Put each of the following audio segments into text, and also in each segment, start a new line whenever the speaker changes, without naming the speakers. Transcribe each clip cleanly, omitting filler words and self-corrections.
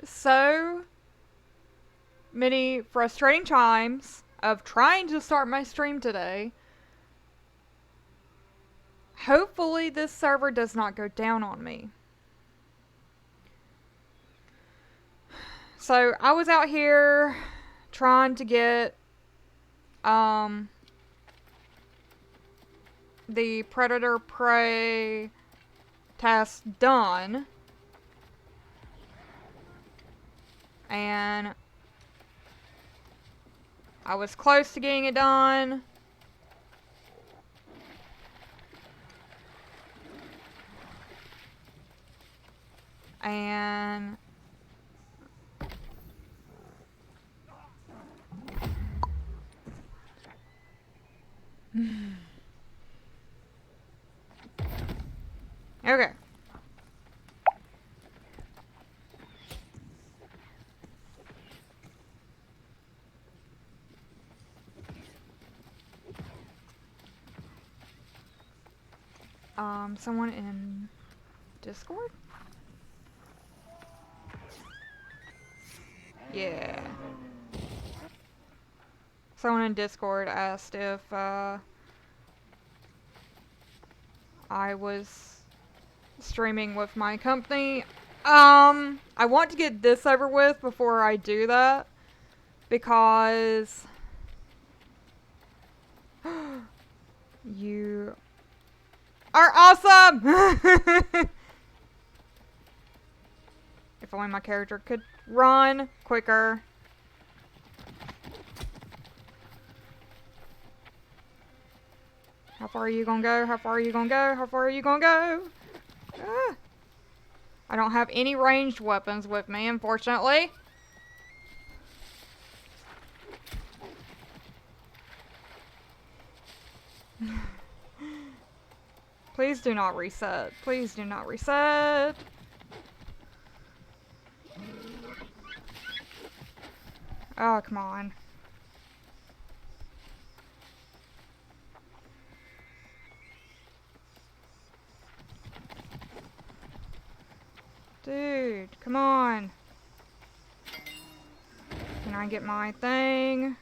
So many frustrating times of trying to start my stream today. Hopefully this server does not go down on me. So I was out here trying to get the predator prey task done, and I was close to getting it done. And okay. Someone in Discord? Yeah. Someone in Discord asked if I was streaming with my company. I want to get this over with before I do that, because you are awesome! If only my character could run quicker. How far are you gonna go? How far are you gonna go? How far are you gonna go? Ah. I don't have any ranged weapons with me, unfortunately. Please do not reset. Please do not reset. Oh, come on. Dude, come on. Can I get my thing?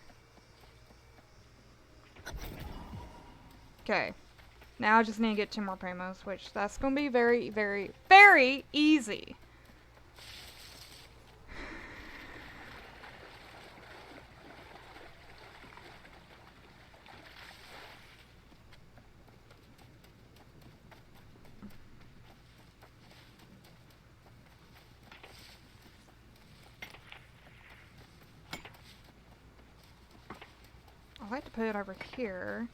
Okay. Now I just need to get 2 more Primos, which that's going to be very, very, very easy. I like to put it over here,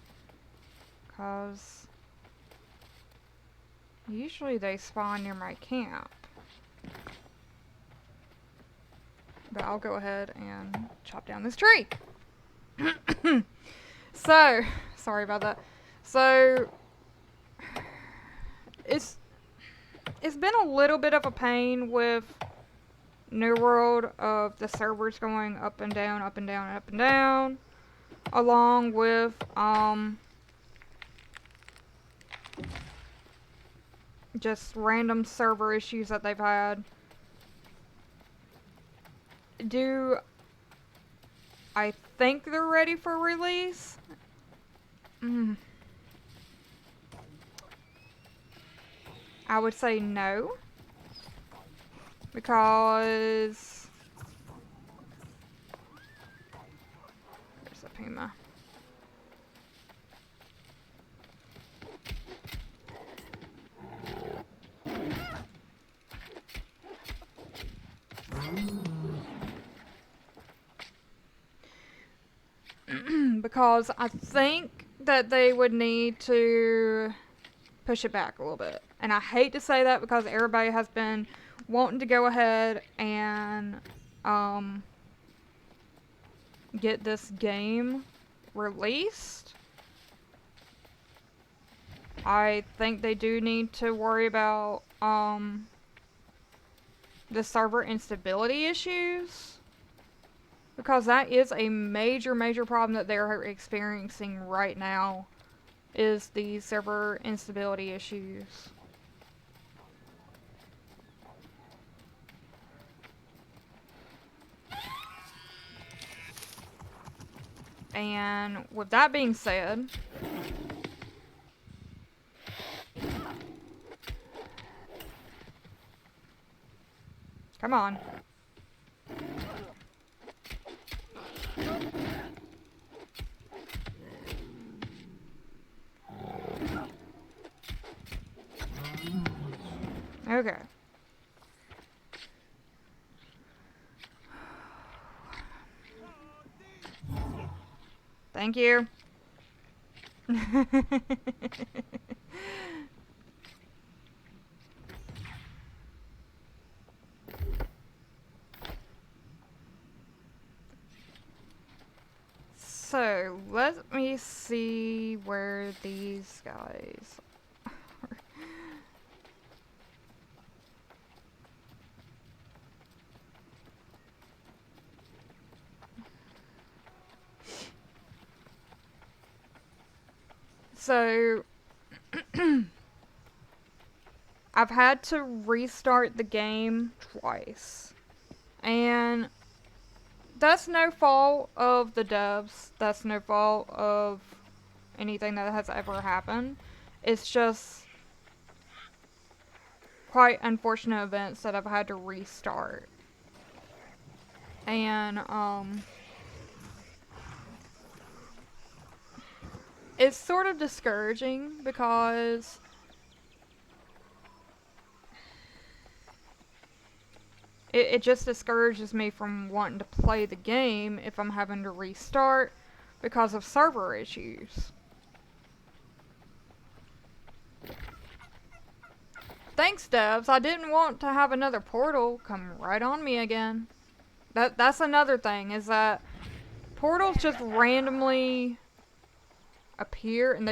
because usually they spawn near my camp. But I'll go ahead and chop down this tree. So, sorry about that. So, it's been a little bit of a pain with New World of the servers going up and down, up and down, up and down, along with just random server issues that they've had. I think they're ready for release? I would say no, because there's a Puma. Because I think that they would need to push it back a little bit. And I hate to say that, because everybody has been wanting to go ahead and get this game released. I think they do need to worry about the server instability issues, because that is a major, major problem that they're experiencing right now, is the server instability issues. And with that being said, come on. Okay. Thank you. So, let me see where these guys are. So, I've had to restart the game twice. And that's no fault of the devs. That's no fault of anything that has ever happened. It's just quite unfortunate events that I've had to restart. And, it's sort of discouraging because it just discourages me from wanting to play the game if I'm having to restart because of server issues. Thanks, devs. I didn't want to have another portal come right on me again. That's another thing, is that portals just randomly appear, and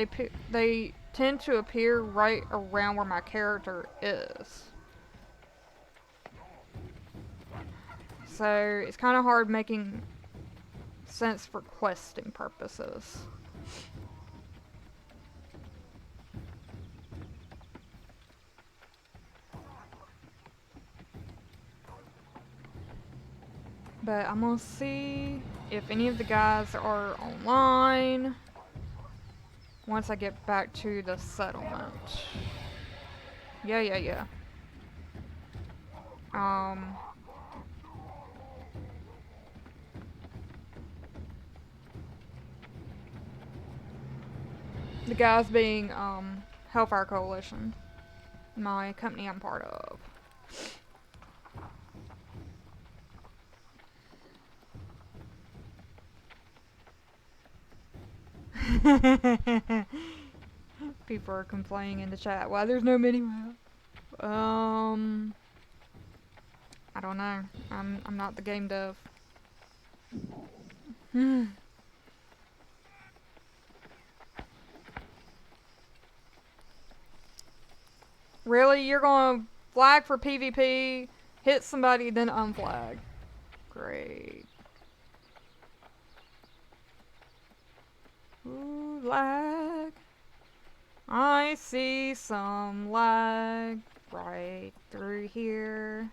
they tend to appear right around where my character is. So it's kind of hard making sense for questing purposes. But I'm gonna see if any of the guys are online once I get back to the settlement. Yeah. The guys being, Hellfire Coalition, my company I'm part of. People are complaining in the chat. Why there's no minimap? I don't know. I'm not the game dev. Really? You're gonna flag for PvP, hit somebody, then unflag? Great. Ooh, lag. I see some lag right through here.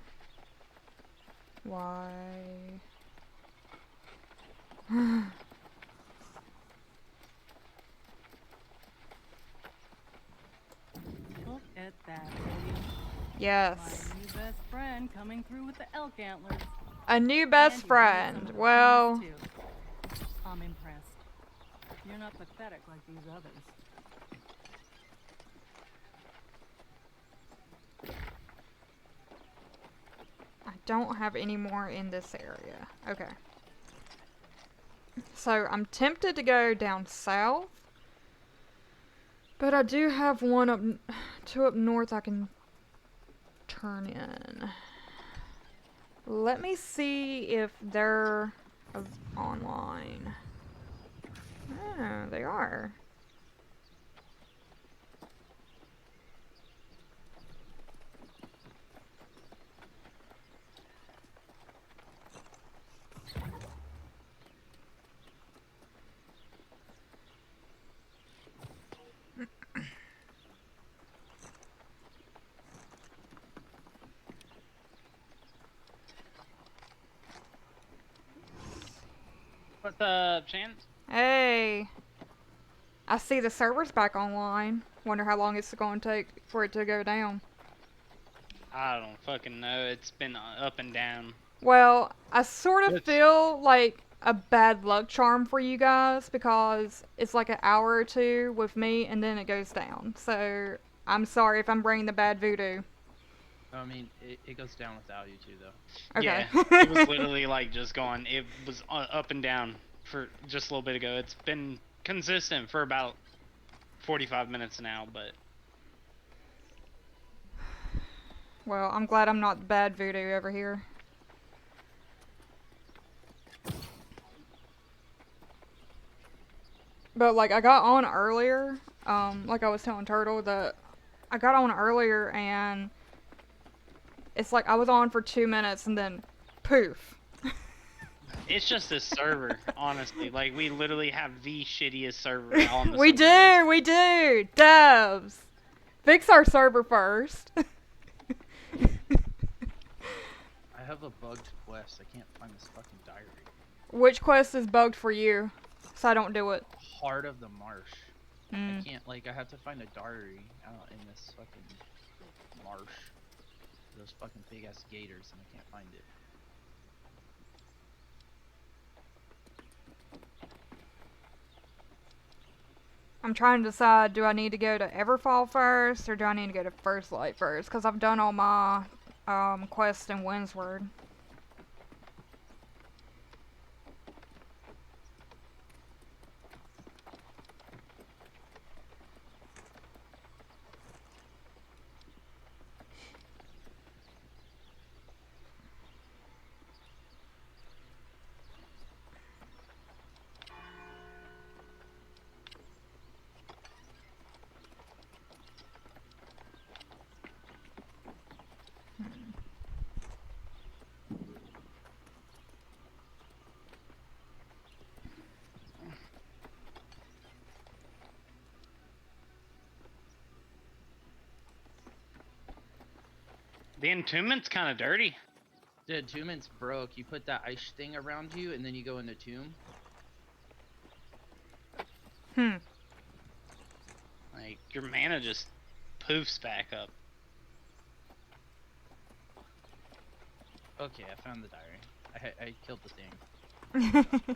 Why?
Look at that, baby.
Yes.
My new best friend coming through with the elk antlers.
A new best
And you
friend.
did some
Well,
things, too. I'm impressed. You're not pathetic like these others.
I don't have any more in this area. Okay. So I'm tempted to go down south, but I do have two up north I can turn in. Let me see if they're online. Oh, they are.
What's the chance?
Hey, I see the server's back online. Wonder how long it's going to take for it to go down.
I don't fucking know. It's been up and down.
Well, I sort of
It's,
feel like a bad luck charm for you guys because it's like an hour or two with me and then it goes down. So I'm sorry if I'm bringing the bad voodoo.
I mean, it goes down without you too, though.
Okay.
yeah, it was literally like just going. It was up and down for just a little bit ago. It's been consistent for about 45 minutes now, but
Well, I'm glad I'm not the bad voodoo over here. But like I got on earlier, like I was telling Turtle that I got on earlier and it's like I was on for 2 minutes and then poof.
it's just this server, honestly. Like, we literally have the shittiest server on the
We
server list.
do, we do. Devs, fix our server first.
I have a bugged quest. I can't find this fucking diary.
Which quest is bugged for you, so I don't do it?
Heart of the Marsh. I
Mm.
can't, like, I have to find a diary out in this fucking marsh. Those fucking big ass gators, and I can't find it.
I'm trying to decide, do I need to go to Everfall first, or do I need to go to First Light first? Because I've done all my quests in Windsward.
The entombment's kind of dirty.
The entombment's broke. You put that ice thing around you, and then you go in the tomb.
Hmm.
Like, your mana just poofs back up.
Okay, I found the diary. I killed the thing.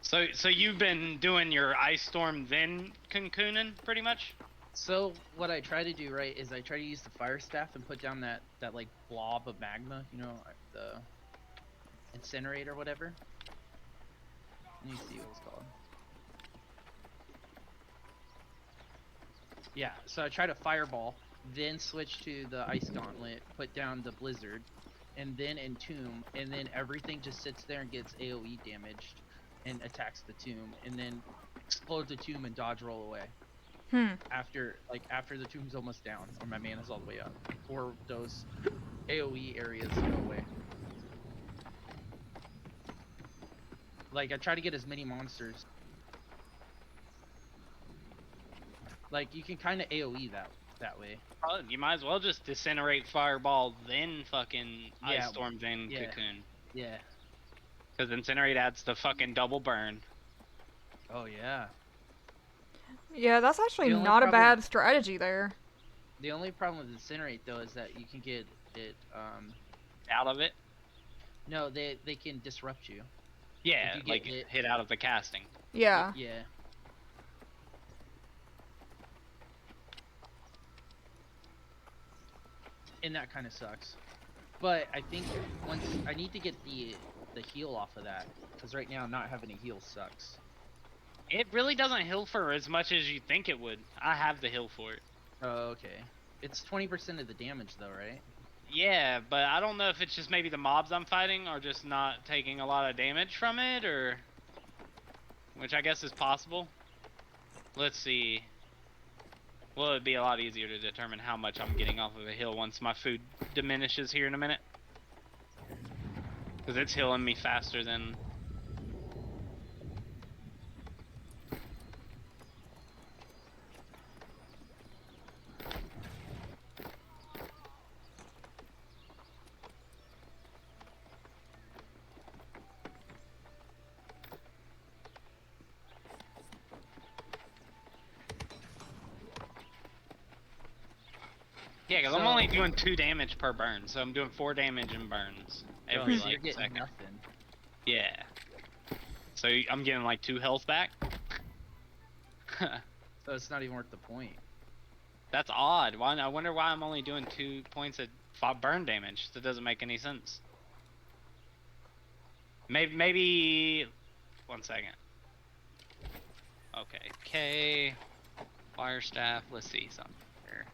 So you've been doing your ice storm then cocooning, pretty much?
So what I try to do, right, is I try to use the fire staff and put down that like blob of magma, you know, the incinerate or whatever. Let me see what it's called. Yeah, so I try to fireball, then switch to the ice gauntlet, put down the blizzard, and then entomb, and then everything just sits there and gets AoE damaged and attacks the tomb, and then explode the tomb and dodge roll away. After the tomb's almost down, or my mana's all the way up, or those AoE areas go away. Like, I try to get as many monsters. Like, you can kind of AoE that way.
Probably, you might as well just disintegrate fireball, then fucking
Yeah,
ice storm, then
yeah.
cocoon.
Yeah.
Because incinerate adds the fucking double burn.
Oh yeah.
Yeah, that's actually
The only
not a
problem-
bad strategy there.
The only problem with incinerate though is that you can get it.
Out of it?
No, they can disrupt you.
Yeah,
you get
like hit out of the casting.
Yeah.
Yeah. And that kind of sucks. But I think once I need to get the heal off of that, because right now not having a heal sucks.
It really doesn't heal for as much as you think it would. I have the heal for it.
Oh, okay. It's 20% of the damage though, right?
Yeah, but I don't know if it's just maybe the mobs I'm fighting are just not taking a lot of damage from it, or... Which I guess is possible. Let's see. Well, it'd be a lot easier to determine how much I'm getting off of a hill once my food diminishes here in a minute. Because it's healing me faster than... Yeah, because I'm only doing 2 damage per burn, so I'm doing 4 damage in burns every
so you're
like
getting
second.
nothing.
Yeah. So I'm getting like 2 health back.
So it's not even worth the point.
That's odd. Why? I wonder why I'm only doing 2 points of burn damage. That doesn't make any sense. Maybe. 1 second. Okay. K. Fire staff. Let's see something here.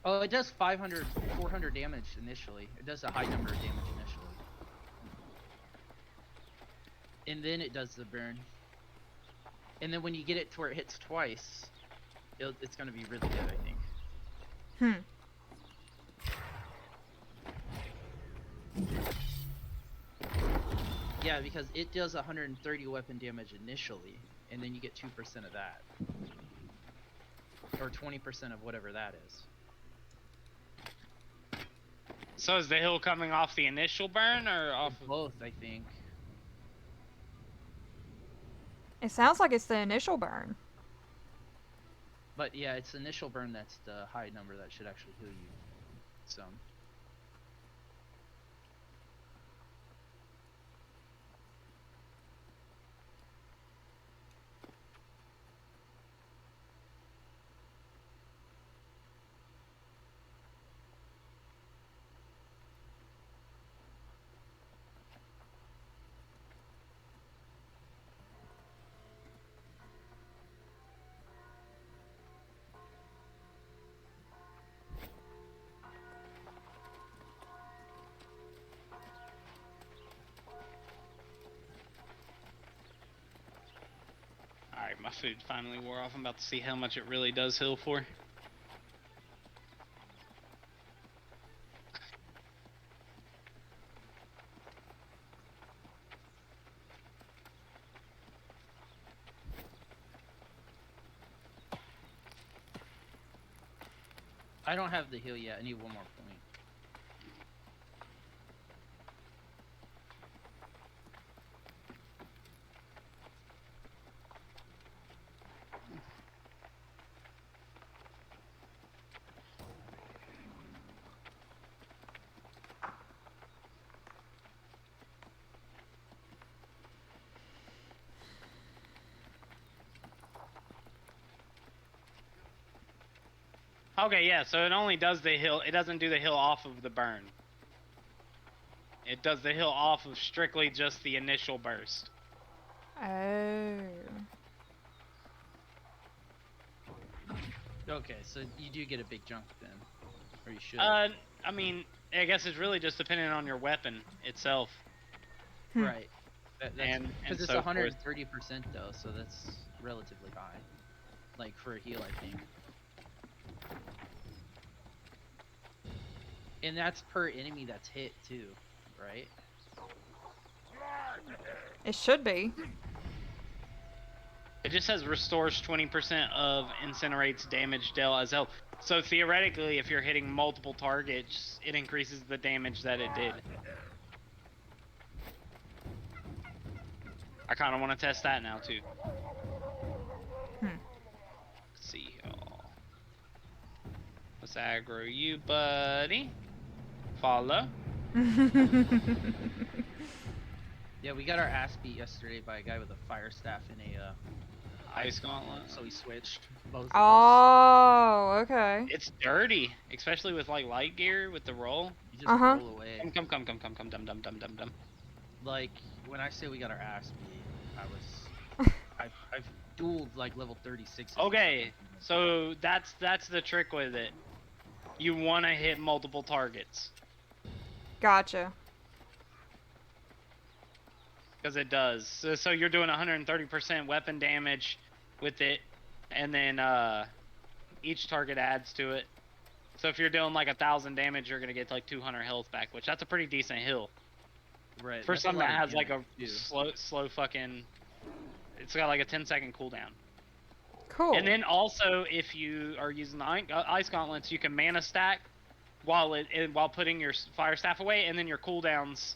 Oh, it does 500, 400 damage initially. It does a high number of damage initially. And then it does the burn. And then when you get it to where it hits twice, it's going to be really good, I think. Yeah, because it does 130 weapon damage initially, and then you get 2% of that. Or 20% of whatever that is.
So is the hill coming off the initial burn or off of...
Both, I think.
It sounds like it's the initial burn.
But yeah, it's initial burn that's the high number that should actually heal you some.
Alright, my food finally wore off. I'm about to see how much it really does heal for.
I don't have the heal yet. I need one more point.
Okay, yeah, so it only does the hill. It doesn't do the hill off of the burn. It does the hill off of strictly just the initial burst.
Oh.
Okay, so you do get a big jump then. Or you should.
I mean, I guess it's really just dependent on your weapon itself.
Right. That's
And
because it's
so
130% though, so that's relatively high. Like for a heal, I think. And that's per enemy that's hit too, right?
It should be.
It just says restores 20% of incinerates damage dealt as health. So theoretically, if you're hitting multiple targets, it increases the damage that it did. I kind of want to test that now too. Let's see y'all. Let's aggro you, buddy. Follow.
Yeah, we got our ass beat yesterday by a guy with a fire staff and a
Ice gauntlet.
so we switched both of us.
Oh, okay.
It's dirty, especially with like light gear with the roll.
You just
Uh-huh.
roll away.
Come, dum.
Like when I say we got our ass beat, I've dueled like level 36.
Okay, so that's the trick with it. You want to hit multiple targets.
Gotcha.
Because it does. So you're doing 130% weapon damage with it, and then each target adds to it. So if you're doing like 1,000 damage, you're gonna get like 200 health back, which that's a pretty decent heal.
Right.
For
that's
something that
lot of
has like a
damage, too.
slow fucking. It's got like a 10-second cooldown.
Cool.
And then also, if you are using the ice gauntlets, you can mana stack while putting your fire staff away, and then your cooldowns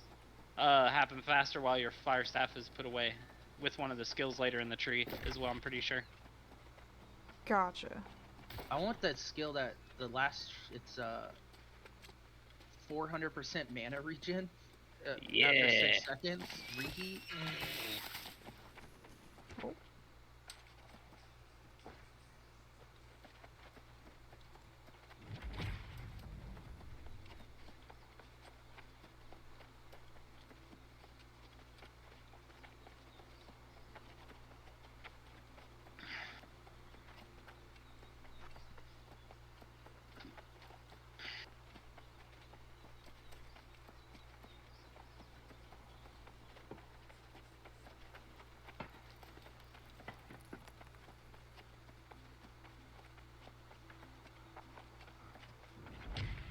happen faster while your fire staff is put away with one of the skills later in the tree as well. I'm pretty sure.
Gotcha.
I want that skill that the last it's 400% mana regen. After
Yeah.
6 seconds, reheat.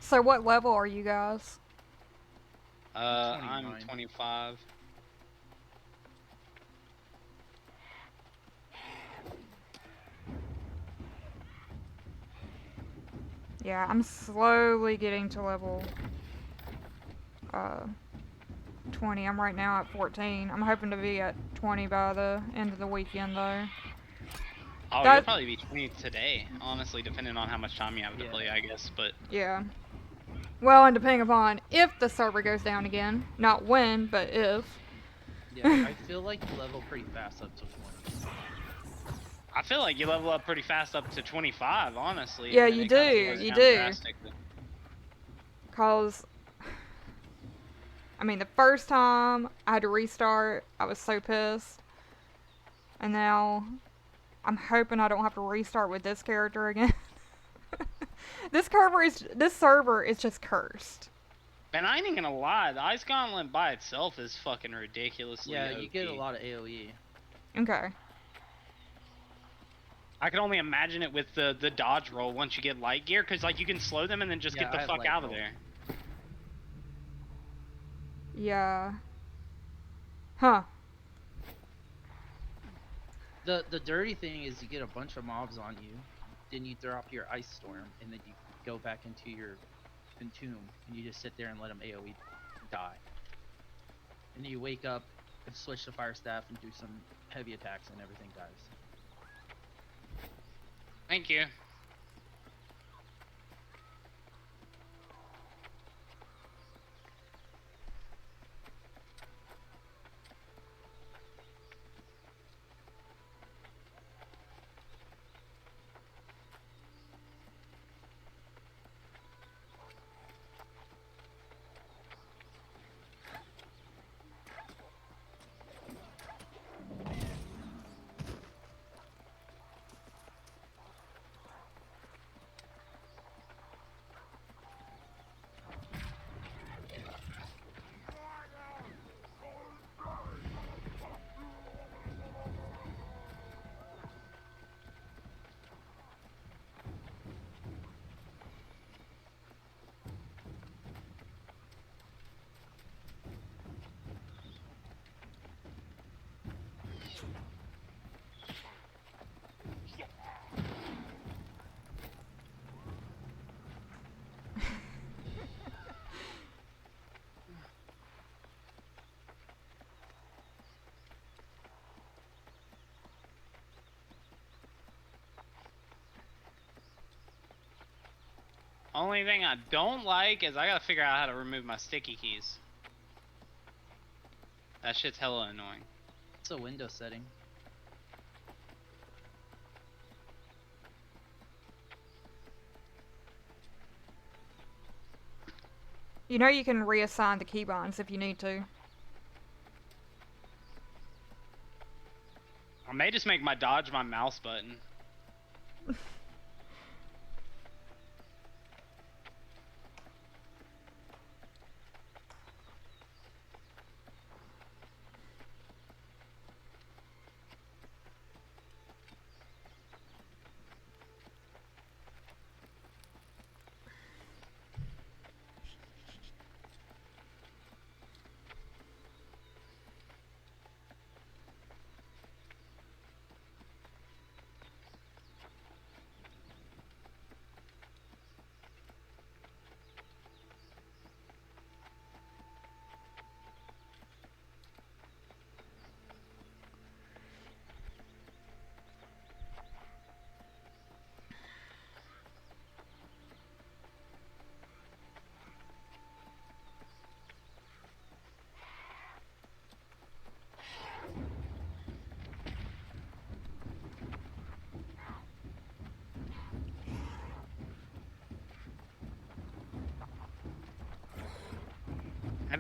So what level are you guys?
I'm
29.
25.
Yeah, I'm slowly getting to level 20. I'm right now at 14. I'm hoping to be at 20 by the end of the weekend, though.
Oh,
That-
you'll probably be 20 today, honestly, depending on how much time you have to
Yeah.
play, I guess. But
Yeah. Well, and depending upon if the server goes down again. Not when, but if.
Yeah, I feel like you level pretty fast up to 20.
I feel like you level up pretty fast up to 25, honestly.
Yeah,
and then
you
it kinda
do,
slows
you
down
do.
drastically.
Because, I mean, the first time I had to restart, I was so pissed. And now, I'm hoping I don't have to restart with this character again. This server is just cursed.
And I ain't even gonna lie, the Ice Gauntlet by itself is fucking ridiculously
Yeah, you get a
OP.
lot of AoE.
Okay.
I can only imagine it with the dodge roll once you get light gear, because like you can slow them and then just
Yeah,
get
I
the
have
fuck
light
out of
roll.
there.
Yeah. Huh.
The dirty thing is you get a bunch of mobs on you, then you throw up your ice storm, and then you go back into your entomb, and you just sit there and let them AoE die. And then you wake up and switch to fire staff and do some heavy attacks, and everything dies.
Thank you. Only thing I don't like is I gotta figure out how to remove my sticky keys. That shit's hella annoying.
It's a window setting.
You know you can reassign the keybinds if you need to.
I may just make my dodge my mouse button.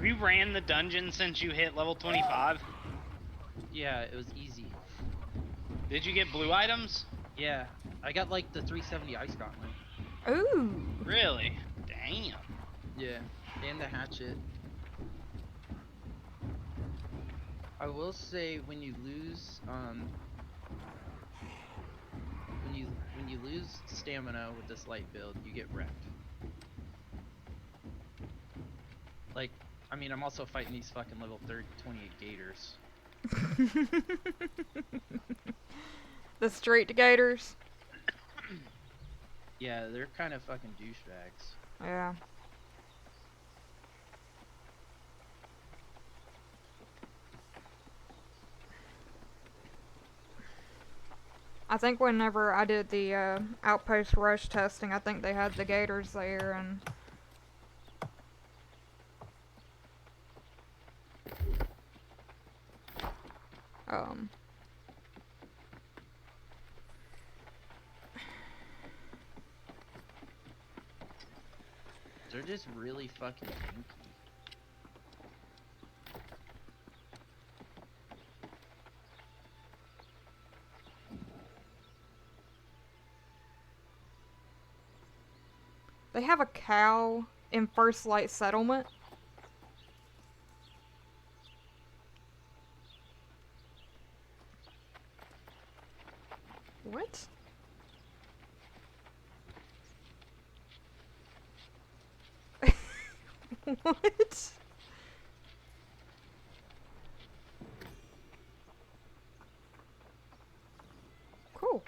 Have you ran the dungeon since you hit level 25?
Yeah, it was easy.
Did you get blue items?
Yeah, I got like the 370 ice gauntlet.
Ooh.
Really? Damn.
Yeah, and the hatchet. I will say when you lose when you lose stamina with this light build, you get wrecked. Like, I mean, I'm also fighting these fucking level 28 gators.
The street gators.
Yeah, they're kind of fucking douchebags.
Yeah. I think whenever I did the outpost rush testing, I think they had the gators there, and um,
They're just really fucking tanky.
they have a cow in First Light Settlement. What? What? Cool.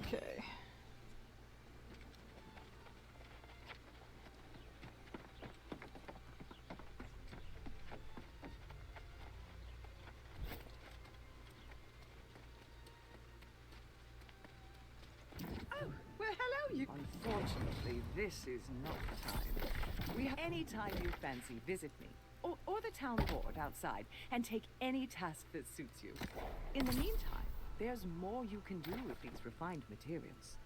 Okay.
Well, hello, you. Unfortunately, this is not the time. We have any time you fancy, visit me. Or the town board outside, and take any task that suits you. In the meantime, there's more you can do with these refined materials.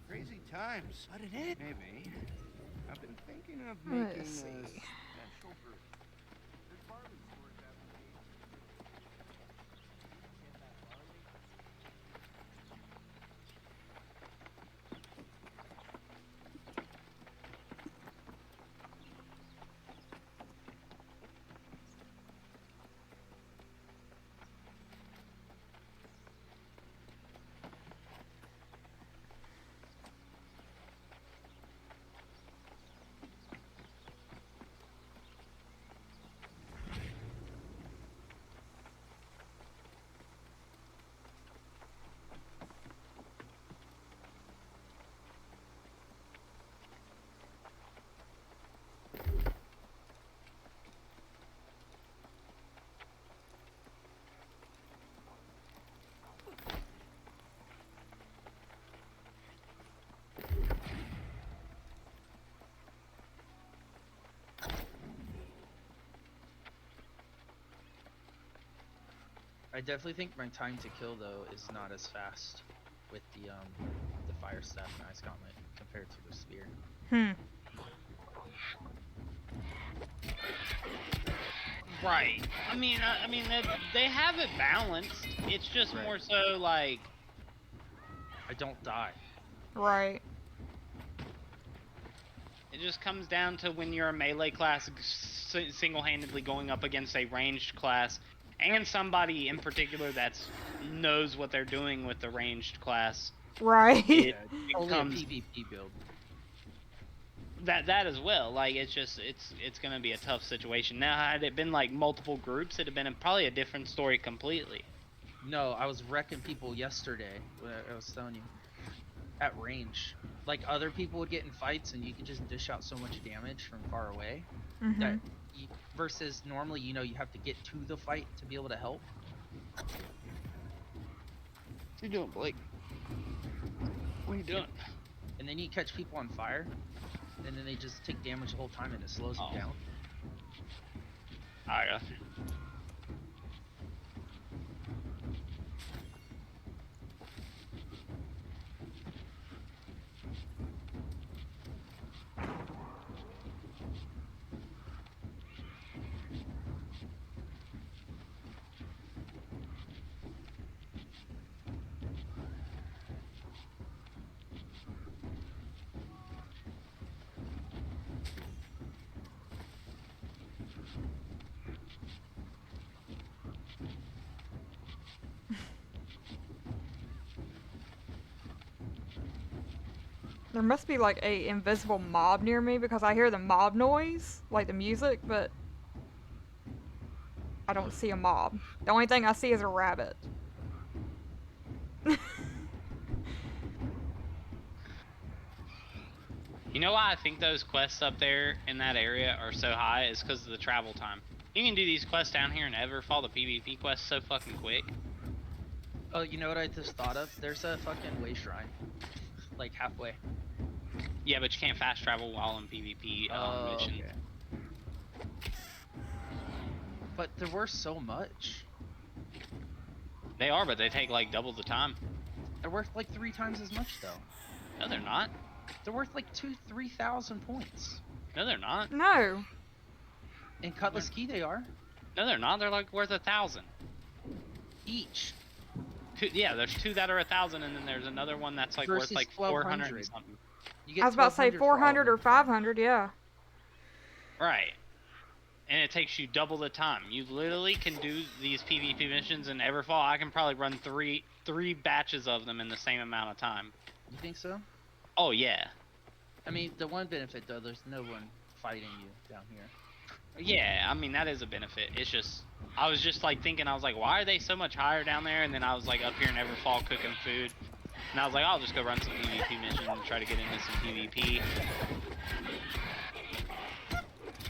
Crazy times. What it is? Maybe. I've been thinking of
Let's
making a
see.
special brew. There's barley stores out in the Get that barley?
I definitely think my time to kill though is not as fast with the fire staff and ice gauntlet compared to the spear.
Hmm.
Right. I mean, they have it balanced. It's just
Right.
more so like,
I don't die.
Right.
it just comes down to when you're a melee class single-handedly going up against a ranged class, and somebody in particular that's knows what they're doing with the ranged class.
Right.
It
Only a
becomes
PvP build.
that as well. Like, it's gonna be a tough situation. Now, had it been like multiple groups, it'd have been probably a different story completely.
No, I was wrecking people yesterday. What I was telling you, at range. Like other people would get in fights, and you could just dish out so much damage from far away.
Mm-hmm.
That versus normally, you have to get to the fight to be able to help.
What you doing, Blake? What are you doing?
And then you catch people on fire, and then they just take damage the whole time, and it slows
Oh.
them down.
I got you.
There must be like a invisible mob near me because I hear the mob noise, like the music, but I don't see a mob. The only thing I see is a rabbit.
You know why I think those quests up there in that area are so high is because of the travel time. You can do these quests down here in Everfall, the PvP quests, so fucking quick.
Oh, you know what I just thought of? There's a fucking way shrine, like halfway.
Yeah, but you can't fast travel while in PvP mission.
Okay. But they're worth so much.
They are, but they take like double the time.
They're worth like 3 times as much though.
No, they're not.
They're worth like 2,000-3,000 points.
No, they're not.
No.
In Cutlass Key they are.
No, they're not. They're like worth 1,000
Each.
Yeah, there's 2 that are 1,000, and then there's another one that's like
Versus
worth like 400 and something.
You get
I was about to say
1,200 for all of
400 or
them.
500, yeah.
Right. And it takes you double the time. You literally can do these PvP missions in Everfall. I can probably run three batches of them in the same amount of time.
You think so?
Oh yeah.
I mean, the one benefit though, there's no one fighting you down here.
Yeah, I mean that is a benefit. It's just, I was just like thinking, I was like, why are they so much higher down there? And then I was like up here in Everfall cooking food, and I was like, I'll just go run some PvP missions and try to get into some PvP.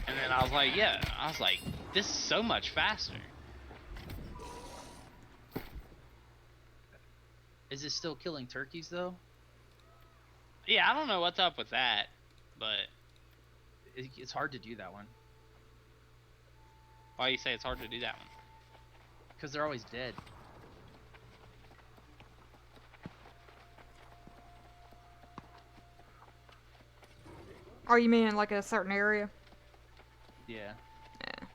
And then I was like, yeah, I was like, this is so much faster.
Is it still killing turkeys though?
Yeah, I don't know what's up with that, but
It's hard to do that one.
why do you say it's hard to do that one?
Because they're always dead.
Oh, you mean in like a certain area?
Yeah.
Yeah.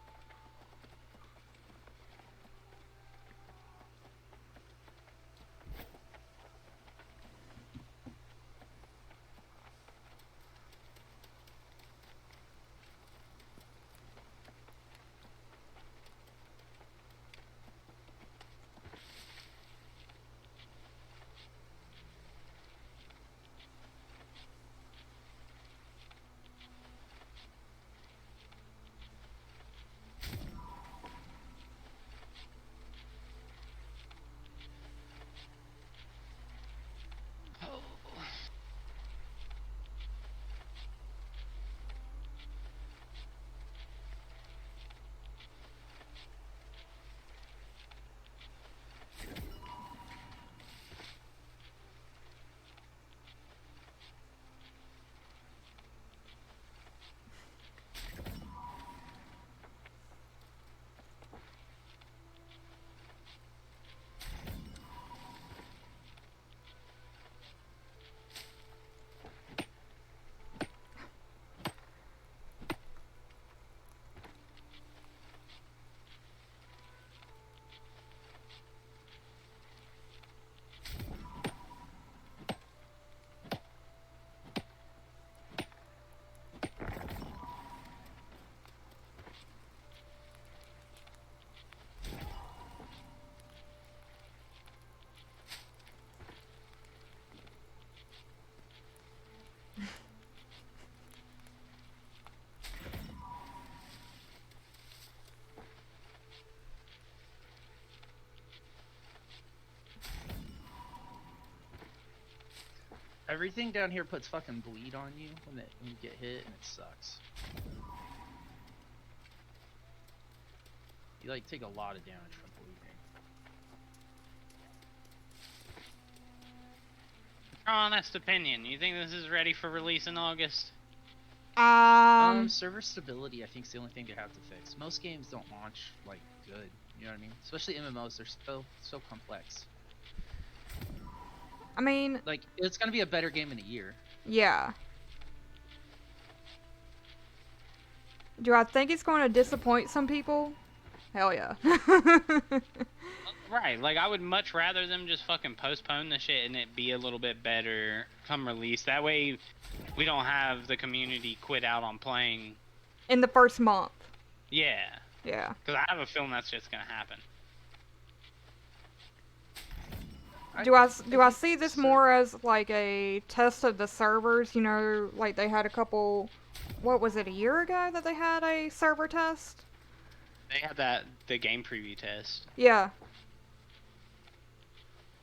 Everything down here puts fucking bleed on you when you get hit, and it sucks. You like take a lot of damage from bleeding.
Honest opinion, you think this is ready for release in August?
Server stability I think is the only thing they have to fix. Most games don't launch like good, you know what I mean? Especially MMOs, they're so complex.
I mean,
Like it's gonna be a better game in a year.
yeah. Do I think it's going to disappoint some people? Hell yeah.
Right, like I would much rather them just fucking postpone the shit and it be a little bit better come release. That way we don't have the community quit out on playing.
In the first month.
Yeah.
Yeah.
Because I have a feeling that's just gonna happen.
Do I see this more as like a test of the servers? You know, like they had a couple, what was it, a year ago that they had a server test?
They had the game preview test.
Yeah.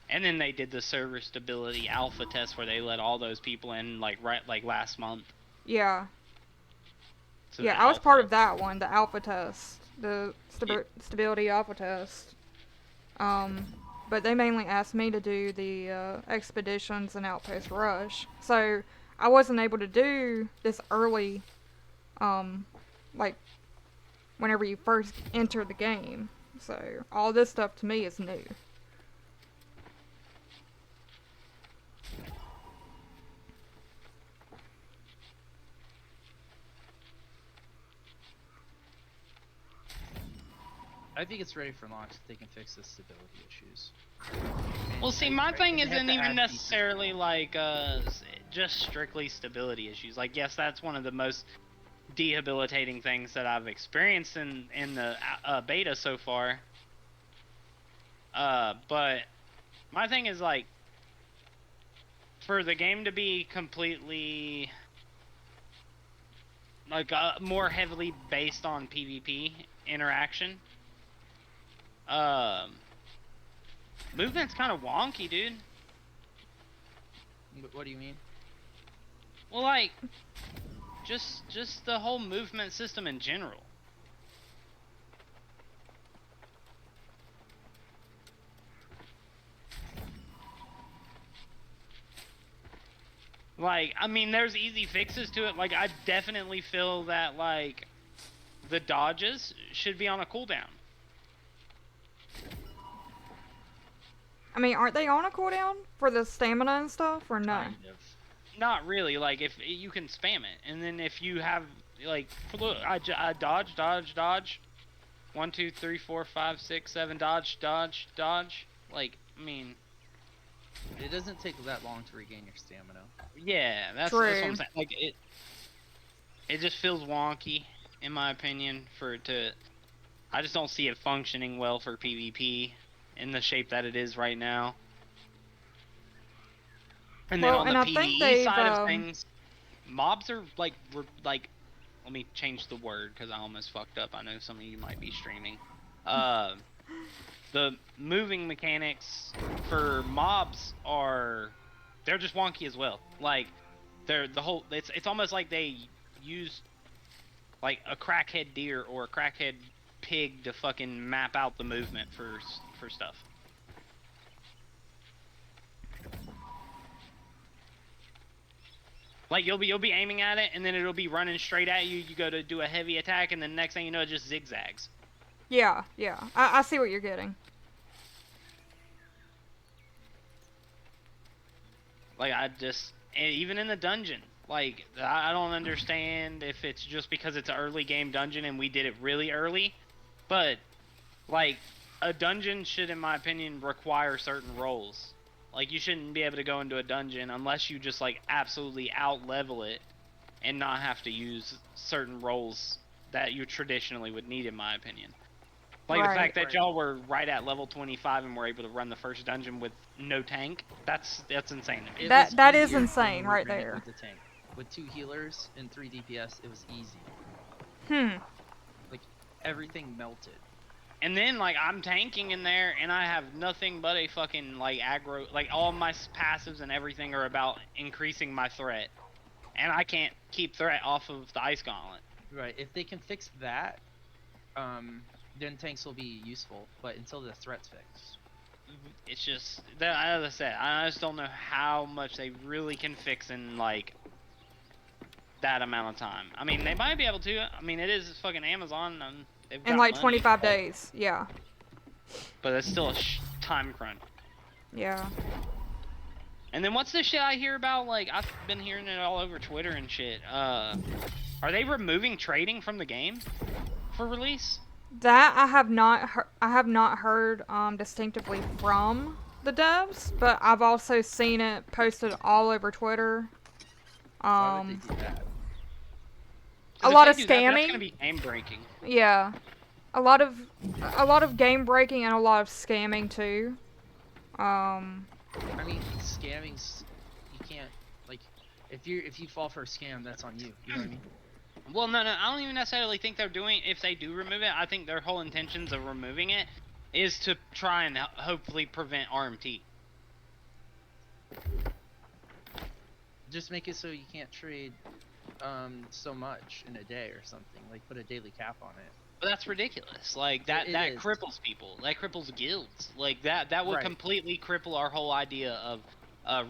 And then they did the server stability alpha test where they let all those people in like last month.
Yeah.
So
Yeah,
the
I was
alpha-
part of that one, the alpha test, the stability alpha test. But they mainly asked me to do the expeditions and outpost rush. So I wasn't able to do this early, like whenever you first enter the game. So all this stuff to me is new.
I think it's ready for launch if they can fix the stability issues.
Well, see, my thing
They have
isn't
to
even
add
necessarily like just strictly stability issues. Like, yes, that's one of the most debilitating things that I've experienced in the beta so far. But my thing is like, for the game to be completely like more heavily based on PvP interaction. Movement's kind of wonky, dude.
What do you mean?
Well, like, just the whole movement system in general. Like, I mean, there's easy fixes to it. Like, I definitely feel that, like, the dodges should be on a cooldown.
I mean, aren't they on a cooldown for the stamina and stuff, or no?
Kind of.
Not really. Like, if you can spam it, and then if you have like, look, I dodge, dodge, dodge, 1, 2, 3, 4, 5, 6, 7, dodge, dodge, dodge. Like, I mean,
It doesn't take that long to regain your stamina.
yeah, that's
True.
what I'm saying. Like, it just feels wonky, in my opinion, for it to. I just don't see it functioning well for PvP in the shape that it is right now. And then
Well,
on
and
the
I think
PvE
they've,
side of things, mobs are like, let me change the word because I almost fucked up. I know some of you might be streaming. The moving mechanics for mobs they're just wonky as well. Like, it's almost like they used like a crackhead deer or a crackhead pig to fucking map out the movement for stuff. Like, you'll be aiming at it, and then it'll be running straight at you. You go to do a heavy attack, and then next thing you know, it just zigzags.
Yeah, yeah. I see what you're getting.
Like, even in the dungeon, like, I don't understand if it's just because it's an early game dungeon and we did it really early, but, like, a dungeon should, in my opinion, require certain roles. Like, you shouldn't be able to go into a dungeon unless you just, like, absolutely out-level it and not have to use certain roles that you traditionally would need, in my opinion. Like,
Right.
the fact that y'all were right at level 25 and were able to run the first dungeon with no tank, that's insane to me.
It was
That is
easier
insane
when we were
right
running
there.
With the tank. With 2 healers and 3 DPS, it was easy.
Hmm.
Like, everything melted.
And then, like, I'm tanking in there, and I have nothing but a fucking, like, aggro... Like, all my passives and everything are about increasing my threat. And I can't keep threat off of the Ice Gauntlet.
Right. If they can fix that, then tanks will be useful. But until the threat's fixed.
It's just... As I said, I just don't know how much they really can fix in, like, that amount of time. I mean, they might be able to. I mean, it is fucking Amazon, and they've got
In like
money,
25 days. Yeah.
But it's still a time crunch.
Yeah.
And then what's the shit I hear about? Like, I've been hearing it all over Twitter and shit. Are they removing trading from the game for release?
That I have not heard distinctively from the devs, but I've also seen it posted all over Twitter.
Why would they do that?
A
'Cause
lot
if
of
they do that, that's
scamming.
gonna be game breaking.
Yeah. A lot of game breaking and a lot of scamming too.
I mean, scamming's, you can't, like, if you fall for a scam, that's on you. You know what I mean?
Well, no, I don't even necessarily think they're doing. If they do remove it, I think their whole intentions of removing it is to try and hopefully prevent RMT.
Just make it so you can't trade so much in a day or something. Like, put a daily cap on it.
But that's ridiculous. Like that
It
that
is.
cripples people. That cripples guilds. Like that would
Right.
completely cripple our whole idea of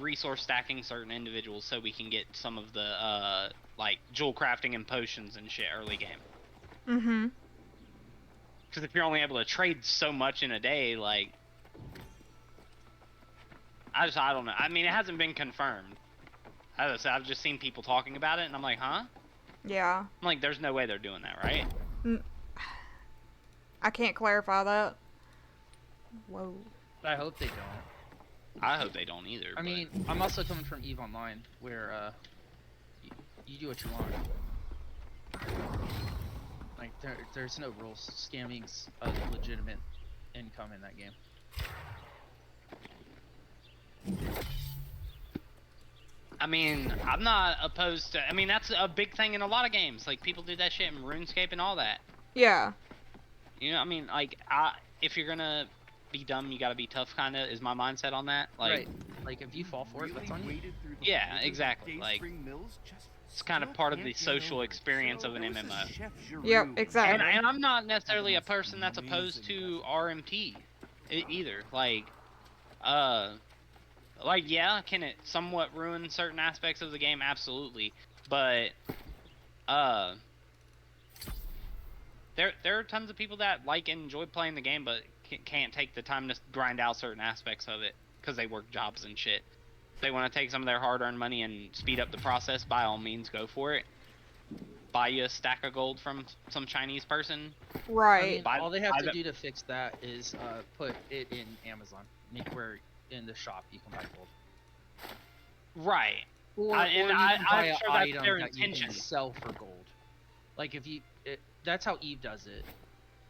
resource stacking certain individuals so we can get some of the like jewel crafting and potions and shit early game.
Mm-hmm.
Because if you're only able to trade so much in a day, like I don't know. I mean, it hasn't been confirmed. As I said, I've just seen people talking about it, and I'm like, huh?
Yeah.
I'm like, there's no way they're doing that, right?
I can't clarify that. Whoa.
I hope they don't.
I hope they don't either.
I mean, I'm also coming from EVE Online, where you do what you want. Like, there's no rules. Scamming's a legitimate income in that game.
I mean, I'm not opposed to. I mean, that's a big thing in a lot of games. Like, people do that shit in RuneScape and all that.
Yeah.
You know, I mean, like, if you're gonna be dumb, you gotta be tough. Kinda is my mindset on that. Like,
Right. Like, if you fall for it, that's on you.
Yeah, exactly. Like, it's kind of part of the social experience of an MMO.
Yep, exactly.
And I'm not necessarily a person that's opposed to RMT either. Like, yeah, can it somewhat ruin certain aspects of the game? Absolutely. But, there are tons of people that like and enjoy playing the game, but can't take the time to grind out certain aspects of it because they work jobs and shit. If they want to take some of their hard-earned money and speed up the process, by all means, go for it. Buy you a stack of gold from some Chinese person.
I
Right.
mean, all they have to do to fix that is put it in Amazon. Make where in the shop you can buy gold.
Right.
Or
I'm
you can buy
sure
an
that's
item
their
that you
intention.
can sell for gold. Like, if you, that's how EVE does it.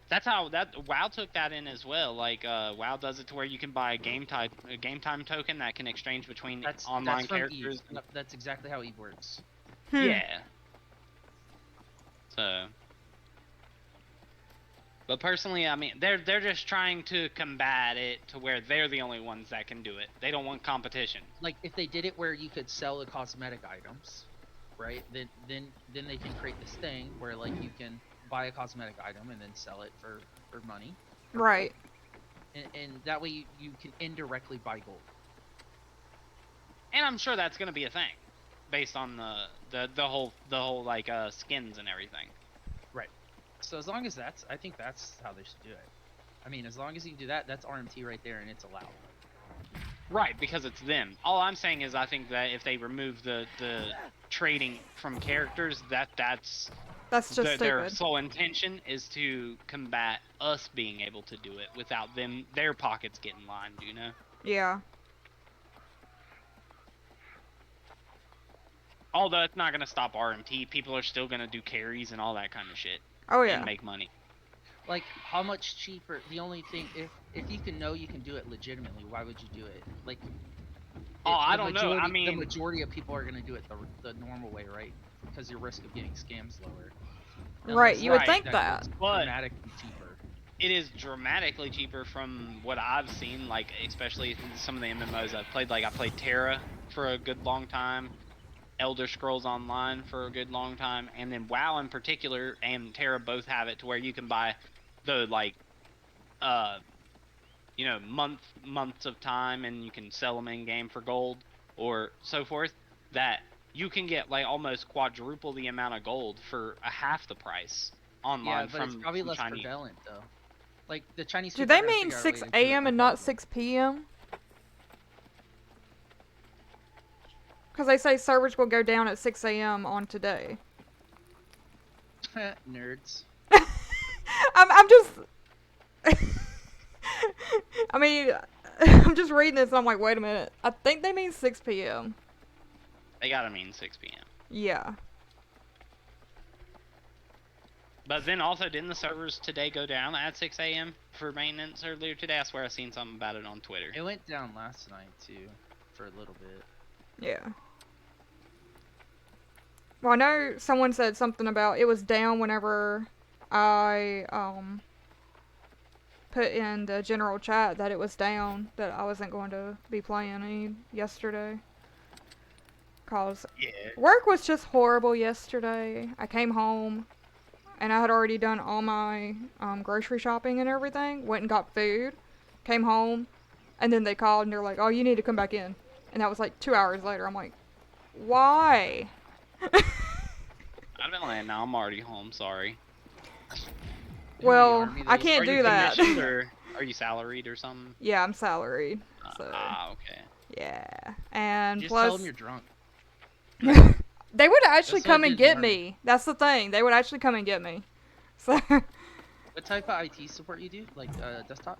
That's how WoW took that in as well. Like WoW does it to where you can buy a game time token that can exchange between online
from
characters.
EVE. That's exactly how EVE works.
Yeah. So. But personally, I mean, they're just trying to combat it to where they're the only ones that can do it. They don't want competition.
Like, if they did it where you could sell the cosmetic items, right? Then they can create this thing where, like, you can buy a cosmetic item and then sell it for money.
Right.
And that way you can indirectly buy gold.
And I'm sure that's gonna be a thing, based on the whole like skins and everything.
Right. So as long as I think that's how they should do it. I mean, as long as you can do that, that's RMT right there, and it's allowed.
Right, because it's them. All I'm saying is I think that if they remove the trading from characters, that's
That's just
their
stupid.
sole intention is to combat us being able to do it without their pockets getting lined, you know?
Yeah.
Although it's not gonna stop RMT, people are still gonna do carries and all that kind of shit.
Oh yeah.
And make money.
Like, how much cheaper? The only thing, if you can know you can do it legitimately, why would you do it? Like,
Oh, I don't know. I mean,
the majority of people are gonna do it the normal way, right? Because your risk of getting scams lower.
Right, you would
Right,
think
It's
that.
But
dramatically cheaper.
it is dramatically cheaper from what I've seen, like especially in some of the MMOs I've played. Like I played Terra for a good long time, Elder Scrolls Online for a good long time, and then WoW in particular and Terra both have it to where you can buy the like you know, months of time, and you can sell them in game for gold or so forth, that you can get like almost quadruple the amount of gold for a half the price online
Yeah, but it's
from
probably less
Chinese.
prevalent though. Like the Chinese
Do
people are
they
gonna
mean
figure out a way
6
to improve it,
a.m.
no
and not
problem.
6 p.m.? Because they say servers will go down at 6 a.m. on today.
Nerds.
I'm just. I mean, I'm just reading this and I'm like, wait a minute. I think they mean 6 p.m.
They gotta mean 6 p.m.
Yeah.
But then also, didn't the servers today go down at 6 a.m. for maintenance earlier today? I swear I seen something about it on Twitter.
It went down last night too, for a little bit.
Yeah. Well, I know someone said something about it was down whenever I put in the general chat that it was down, that I wasn't going to be playing any yesterday. Cause
Yeah.
work was just horrible yesterday. I came home and I had already done all my grocery shopping and everything. Went and got food. Came home, and then they called and they're like, "Oh, you need to come back in." And that was like 2 hours later. I'm like, "Why?"
I've been like, no, I'm already home. Sorry.
In the
Well,
army,
I
they
can't
Are
do
you
that.
commissioned or are you salaried or something?
Yeah, I'm salaried. So
Okay.
yeah, and
just tell
plus
them you're drunk.
they would actually
That's what I
come and
did in the
get
army.
me. That's the thing. They would actually come and get me. So
What type of IT support you do? Like desktop?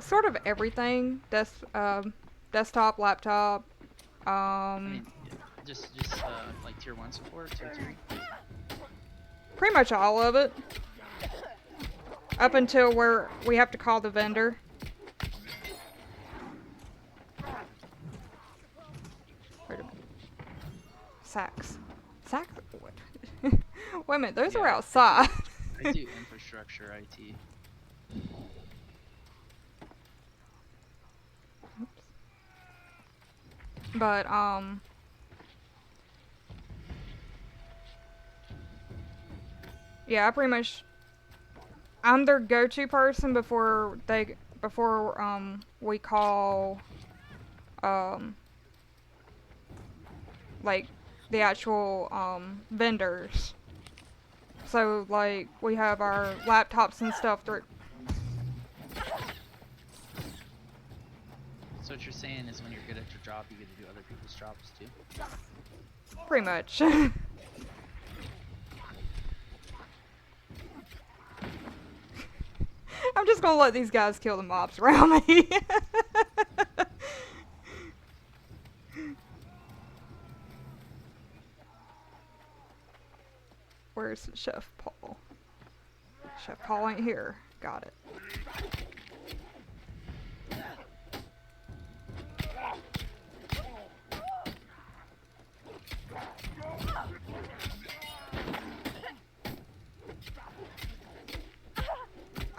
sort of everything. Desktop, laptop.
I mean, just like tier 1 support, tier 2.
Pretty much all of it. Up until where we have to call the vendor. Wait a minute. Sacks. Sacks? What? Wait a minute, those are
Yeah,
outside.
I do infrastructure IT.
But, yeah, I pretty much, I'm their go-to person before we call, like, the actual, vendors. So, like, we have our laptops and stuff through.
So what you're saying is when you're good at your job, you get to do other people's jobs too?
Pretty much. I'm just gonna let these guys kill the mobs around me. Where's Chef Paul? Chef Paul ain't here. Got it.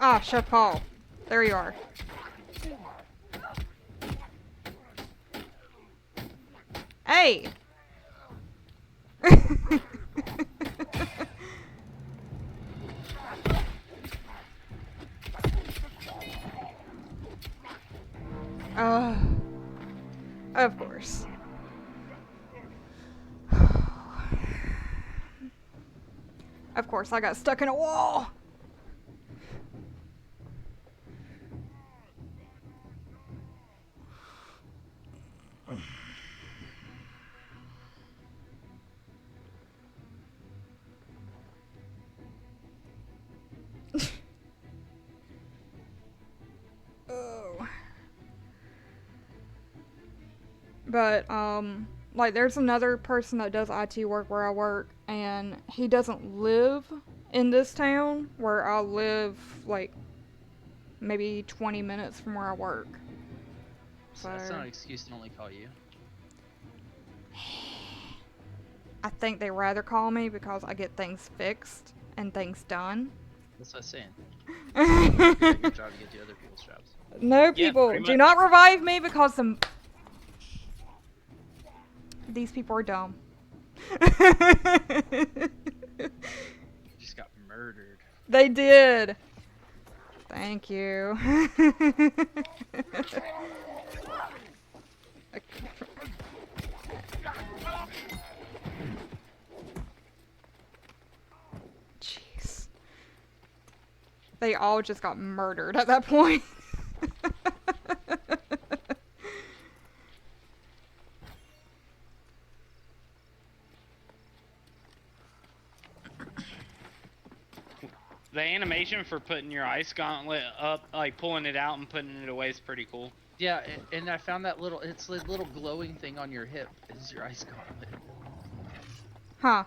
Ah, Chef Paul. There you are. Hey! Of course. Of course, I got stuck in a wall! Oh. But, like, there's another person that does IT work where I work, and he doesn't live in this town, where I live, like, maybe 20 minutes from where I work.
So that's not an excuse to only call you.
I think they rather call me because I get things fixed and things done.
That's what I'm saying. You did a good job to get the other people's traps.
No,
Yeah,
people,
pretty
do
much.
not revive me because these people are dumb.
You just got murdered.
They did. Thank you. Jeez. They all just got murdered at that point.
The animation for putting your ice gauntlet up, like pulling it out and putting it away, is pretty cool.
Yeah, and I found that it's a little glowing thing on your hip. Is your ice gauntlet?
Huh.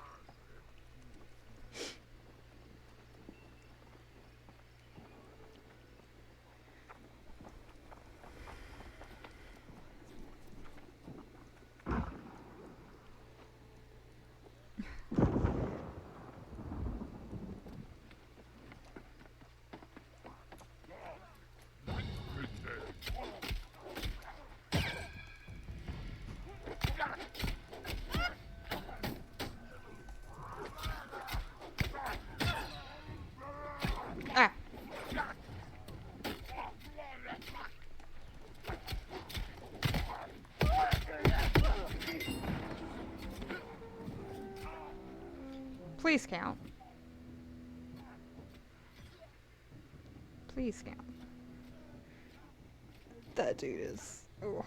Ah. Please count. Please count. That dude is. Oh.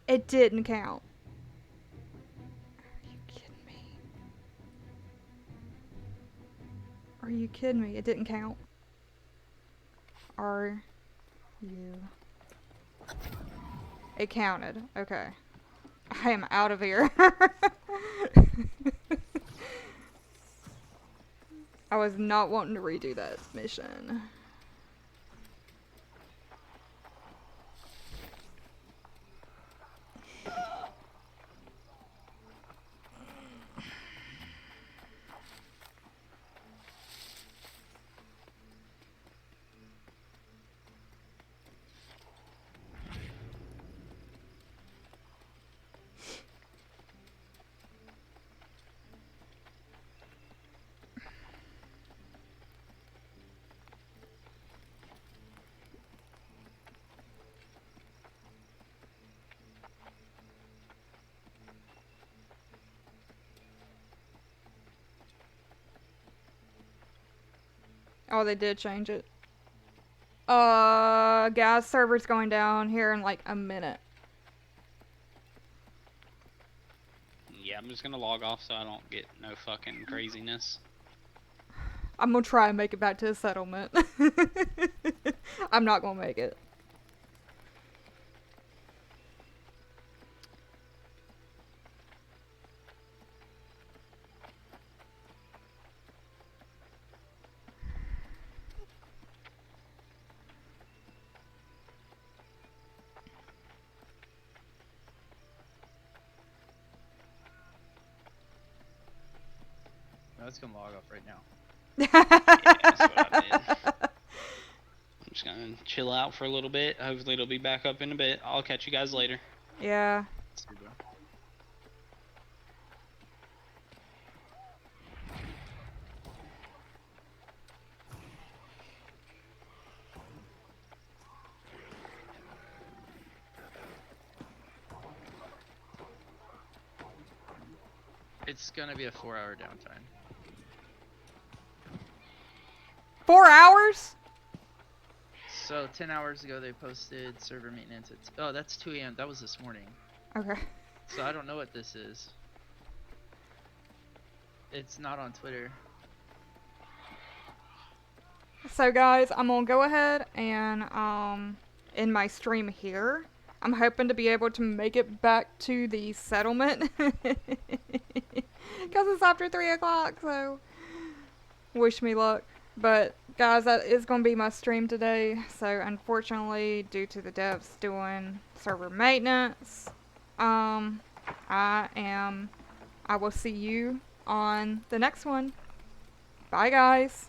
It didn't count. Are you kidding me? Are you kidding me? It didn't count. Are you? It counted. Okay. I am out of here. I was not wanting to redo that mission. Oh, they did change it. Gas server's going down here in like a minute.
Yeah, I'm just gonna log off so I don't get no fucking craziness.
I'm gonna try and make it back to the settlement. I'm not gonna make it.
No, it's gonna log off right now.
That's what I did. I'm just gonna chill out for a little bit. Hopefully it'll be back up in a bit. I'll catch you guys later.
Yeah.
See you, bro. It's gonna be a 4-hour downtime.
4 hours?
So 10 hours ago they posted server maintenance. Oh, that's 2 a.m. That was this morning.
Okay.
So I don't know what this is. It's not on Twitter.
So guys, I'm gonna go ahead and end my stream here. I'm hoping to be able to make it back to the settlement because it's after 3 o'clock. So wish me luck. But guys, that is gonna be my stream today. So unfortunately, due to the devs doing server maintenance, I will see you on the next one. Bye, guys.